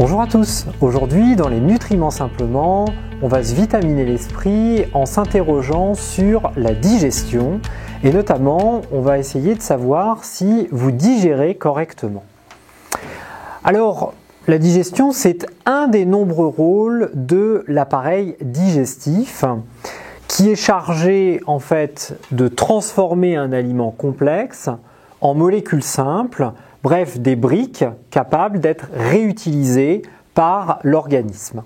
Bonjour à tous, aujourd'hui dans les nutriments simplement, on va se vitaminer l'esprit en s'interrogeant sur la digestion et notamment on va essayer de savoir si vous digérez correctement. Alors la digestion c'est un des nombreux rôles de l'appareil digestif qui est chargé en fait de transformer un aliment complexe en molécules simples. Bref, des briques capables d'être réutilisées par l'organisme.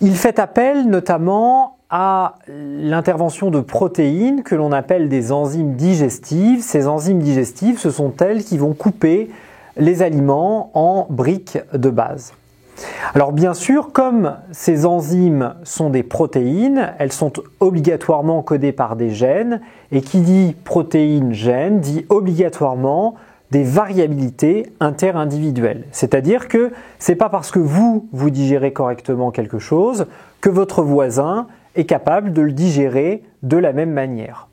Il fait appel notamment à l'intervention de protéines que l'on appelle des enzymes digestives. Ces enzymes digestives, ce sont elles qui vont couper les aliments en briques de base. Alors bien sûr, comme ces enzymes sont des protéines, elles sont obligatoirement codées par des gènes et qui dit protéine-gène dit obligatoirement des variabilités interindividuelles. C'est-à-dire que ce n'est pas parce que vous digérez correctement quelque chose que votre voisin est capable de le digérer de la même manière.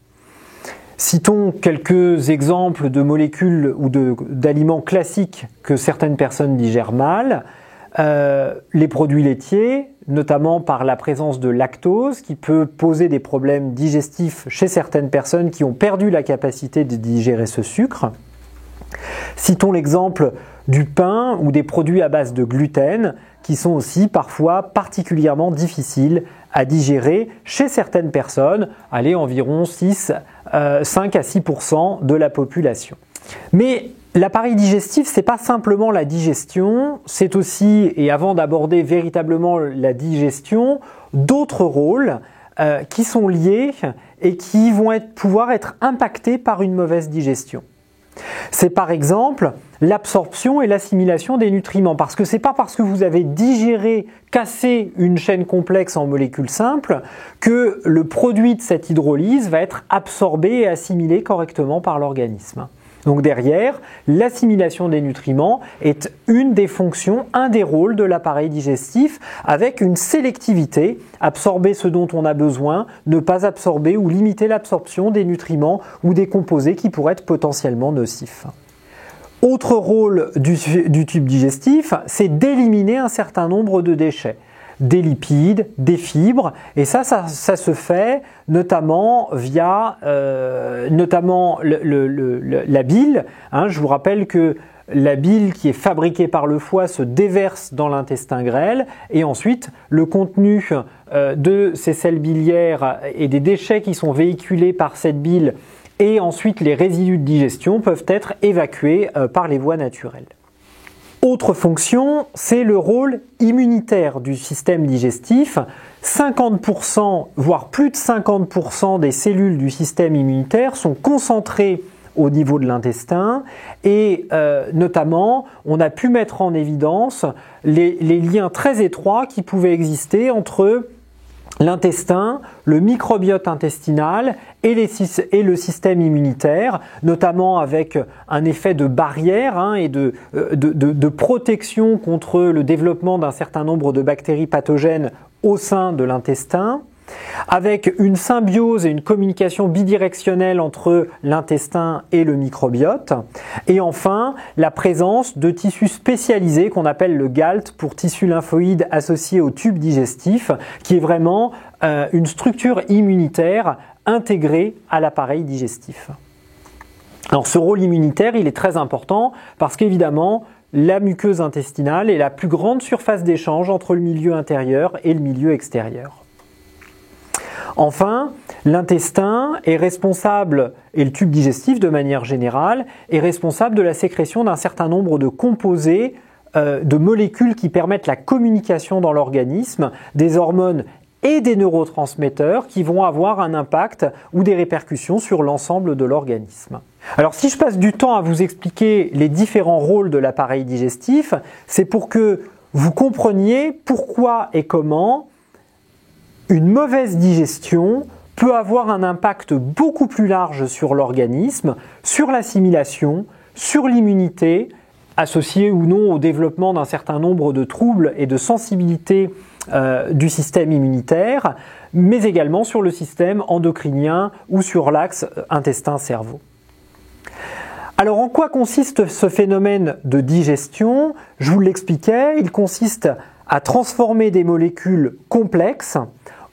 Citons quelques exemples de molécules ou d'aliments classiques que certaines personnes digèrent mal. Les produits laitiers, notamment par la présence de lactose qui peut poser des problèmes digestifs chez certaines personnes qui ont perdu la capacité de digérer ce sucre. Citons l'exemple du pain ou des produits à base de gluten qui sont aussi parfois particulièrement difficiles à digérer chez certaines personnes, environ 5 à 6% de la population. Mais l'appareil digestif, ce n'est pas simplement la digestion, c'est aussi, et avant d'aborder véritablement la digestion, d'autres rôles qui sont liés et qui vont pouvoir être impactés par une mauvaise digestion. C'est par exemple l'absorption et l'assimilation des nutriments. Parce que ce n'est pas parce que vous avez digéré, cassé une chaîne complexe en molécules simples que le produit de cette hydrolyse va être absorbé et assimilé correctement par l'organisme. Donc derrière, l'assimilation des nutriments est une des fonctions, un des rôles de l'appareil digestif avec une sélectivité, absorber ce dont on a besoin, ne pas absorber ou limiter l'absorption des nutriments ou des composés qui pourraient être potentiellement nocifs. Autre rôle du tube digestif, c'est d'éliminer un certain nombre de déchets. Des lipides, des fibres, et ça se fait notamment via la bile. Je vous rappelle que la bile qui est fabriquée par le foie se déverse dans l'intestin grêle et ensuite le contenu de ces sels biliaires et des déchets qui sont véhiculés par cette bile et ensuite les résidus de digestion peuvent être évacués par les voies naturelles. Autre fonction, c'est le rôle immunitaire du système digestif. 50%, voire plus de 50% des cellules du système immunitaire sont concentrées au niveau de l'intestin et notamment, on a pu mettre en évidence les liens très étroits qui pouvaient exister entre l'intestin, le microbiote intestinal et le système immunitaire, notamment avec un effet de barrière et de protection contre le développement d'un certain nombre de bactéries pathogènes au sein de l'intestin, avec une symbiose et une communication bidirectionnelle entre l'intestin et le microbiote, et enfin la présence de tissus spécialisés qu'on appelle le GALT pour tissu lymphoïde associé au tube digestif, qui est vraiment une structure immunitaire intégrée à l'appareil digestif. Alors ce rôle immunitaire, il est très important parce qu'évidemment, la muqueuse intestinale est la plus grande surface d'échange entre le milieu intérieur et le milieu extérieur. Enfin, l'intestin est responsable, et le tube digestif de manière générale, est responsable de la sécrétion d'un certain nombre de composés, de molécules qui permettent la communication dans l'organisme, des hormones et des neurotransmetteurs qui vont avoir un impact ou des répercussions sur l'ensemble de l'organisme. Alors si je passe du temps à vous expliquer les différents rôles de l'appareil digestif, c'est pour que vous compreniez pourquoi et comment une mauvaise digestion peut avoir un impact beaucoup plus large sur l'organisme, sur l'assimilation, sur l'immunité, associée ou non au développement d'un certain nombre de troubles et de sensibilités du système immunitaire, mais également sur le système endocrinien ou sur l'axe intestin-cerveau. Alors en quoi consiste ce phénomène de digestion? Je vous l'expliquais, il consiste à transformer des molécules complexes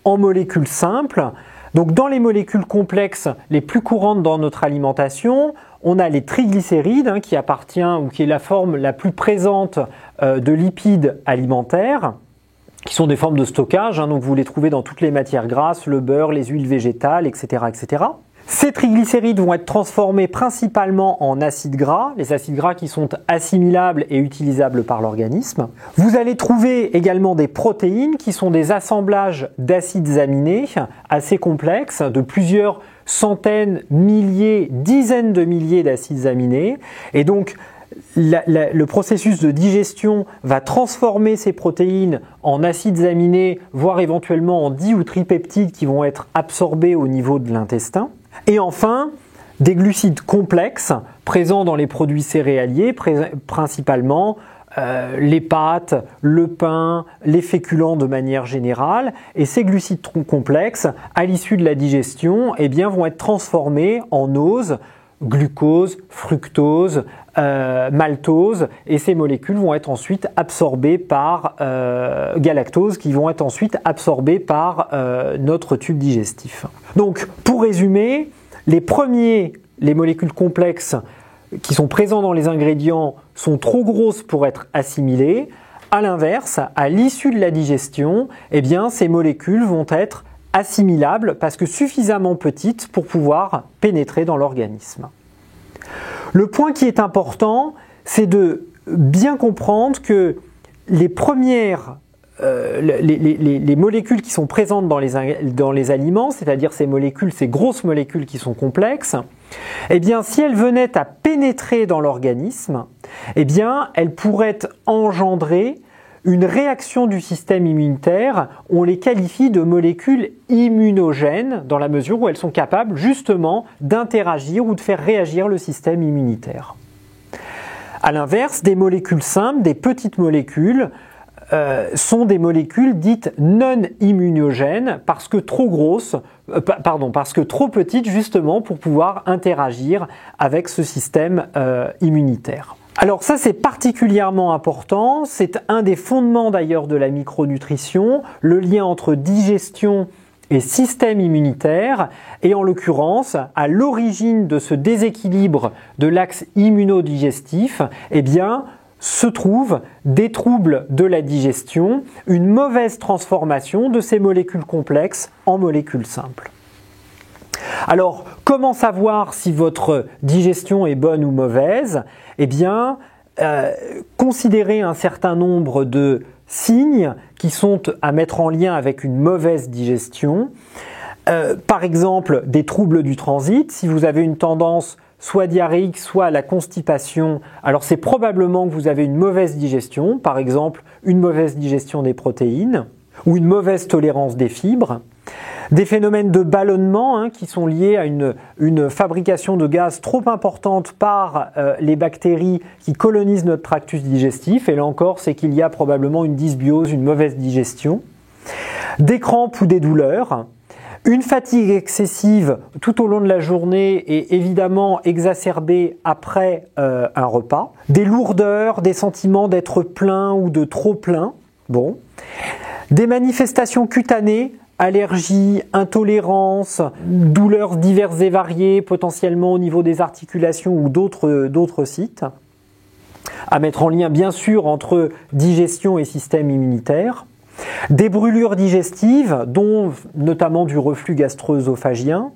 en molécules simples. Donc dans les molécules complexes les plus courantes dans notre alimentation, on a les triglycérides qui appartient ou qui est la forme la plus présente de lipides alimentaires, qui sont des formes de stockage, donc vous les trouvez dans toutes les matières grasses, le beurre, les huiles végétales, etc., etc. Ces triglycérides vont être transformés principalement en acides gras, les acides gras qui sont assimilables et utilisables par l'organisme. Vous allez trouver également des protéines qui sont des assemblages d'acides aminés assez complexes, de plusieurs centaines, milliers, dizaines de milliers d'acides aminés. Et donc, le processus de digestion va transformer ces protéines en acides aminés, voire éventuellement en di- ou tripeptides qui vont être absorbés au niveau de l'intestin. Et enfin, des glucides complexes présents dans les produits céréaliers, principalement les pâtes, le pain, les féculents de manière générale. Et ces glucides complexes, à l'issue de la digestion, vont être transformés en ose, glucose, fructose, maltose, et ces molécules vont être ensuite absorbées par galactose, qui vont être ensuite absorbées par notre tube digestif. Donc, pour résumer, les molécules complexes qui sont présentes dans les ingrédients sont trop grosses pour être assimilées. À l'inverse, à l'issue de la digestion, ces molécules vont être assimilables parce que suffisamment petites pour pouvoir pénétrer dans l'organisme. Le point qui est important, c'est de bien comprendre que les molécules qui sont présentes dans les aliments, c'est-à-dire ces grosses molécules qui sont complexes, si elles venaient à pénétrer dans l'organisme, elles pourraient engendrer une réaction du système immunitaire. On les qualifie de molécules immunogènes dans la mesure où elles sont capables justement d'interagir ou de faire réagir le système immunitaire. A l'inverse, des molécules simples, des petites molécules, sont des molécules dites non immunogènes parce que trop petites justement pour pouvoir interagir avec ce système immunitaire. Alors ça c'est particulièrement important, c'est un des fondements d'ailleurs de la micronutrition, le lien entre digestion et système immunitaire, et en l'occurrence, à l'origine de ce déséquilibre de l'axe immunodigestif, se trouvent des troubles de la digestion, une mauvaise transformation de ces molécules complexes en molécules simples. Alors, comment savoir si votre digestion est bonne ou mauvaise? Considérez un certain nombre de signes qui sont à mettre en lien avec une mauvaise digestion. Par exemple, des troubles du transit. Si vous avez une tendance soit diarrhéique, soit à la constipation, alors c'est probablement que vous avez une mauvaise digestion, par exemple une mauvaise digestion des protéines ou une mauvaise tolérance des fibres. Des phénomènes de ballonnement qui sont liés à une fabrication de gaz trop importante par les bactéries qui colonisent notre tractus digestif. Et là encore, c'est qu'il y a probablement une dysbiose, une mauvaise digestion. Des crampes ou des douleurs. Une fatigue excessive tout au long de la journée et évidemment exacerbée après un repas. Des lourdeurs, des sentiments d'être plein ou de trop plein. Bon. Des manifestations cutanées, allergies, intolérances, douleurs diverses et variées, potentiellement au niveau des articulations ou d'autres sites. À mettre en lien bien sûr entre digestion et système immunitaire. Des brûlures digestives, dont notamment du reflux gastro-œsophagien,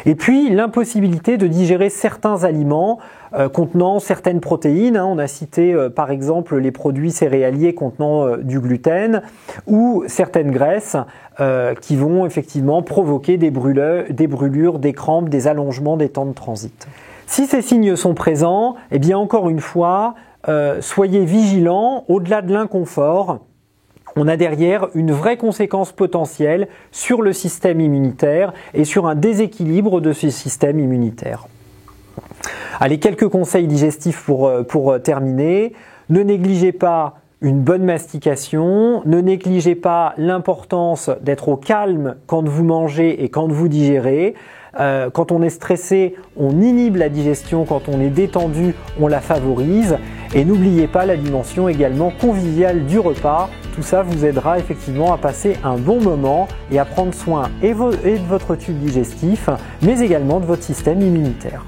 et puis l'impossibilité de digérer certains aliments contenant certaines protéines. On a cité par exemple les produits céréaliers contenant du gluten ou certaines graisses qui vont effectivement provoquer des brûlures, des crampes, des allongements des temps de transit. Si ces signes sont présents, encore une fois, soyez vigilants. Au-delà de l'inconfort, on a derrière une vraie conséquence potentielle sur le système immunitaire et sur un déséquilibre de ce système immunitaire. Allez, quelques conseils digestifs pour terminer. Ne négligez pas une bonne mastication, ne négligez pas l'importance d'être au calme quand vous mangez et quand vous digérez. Quand on est stressé, on inhibe la digestion. Quand on est détendu, on la favorise. Et n'oubliez pas la dimension également conviviale du repas. Tout ça vous aidera effectivement à passer un bon moment et à prendre soin et de votre tube digestif, mais également de votre système immunitaire.